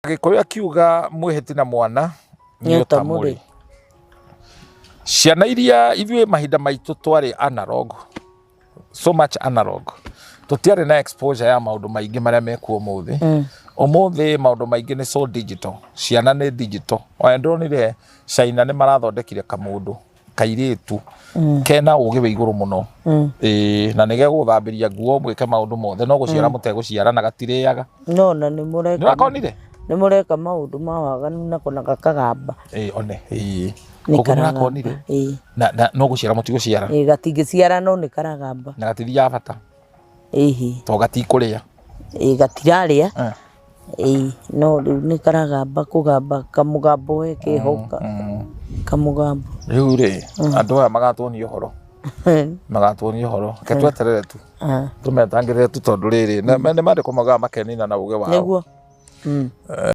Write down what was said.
Gikuyu akiuga mwihiti na mwana ni utamuri. Ciana iria ithuĩ mahinda maitũ twarĩ analog, so much analog, tũtiarĩ na exposure ya maũndũ maingĩ marĩa mekuo ũmũthĩ. Ũmũthĩ maũndũ maingĩ nĩ so digital, ciana nĩ digital. Ndĩronire China nĩ marathondekire kamũndũ kairĩtu kena ũgĩ wĩ igũrũ mũno, na nĩ gegũthambĩria nguo, mwĩke maũndũ mothe, no gũciara mũtegũciara na gatirĩaga. No na nĩ mũreka. Nĩwakonire? Nĩ mũreka maũndũ ma waganu nako na gakagamba. One. Koguo nĩwakonire? Na no gũciara mũtigũciara. Gatingĩciara no nĩ karagamba. Na gatithiaga bata. To gatikũrĩa. Gatirarĩa. No rĩu nĩ karagamba kũgamba kamũgambo we kĩhoka. Kamũgambo. Rĩu rĩ, andũ aya magatuonia ũhoro. Magatuonia ũhoro. Reke tweterere tu. Tũmetangĩrĩre tu tondũ rĩrĩ nĩ mandĩko maugaga makenina na ũgĩ wao. Nĩguo.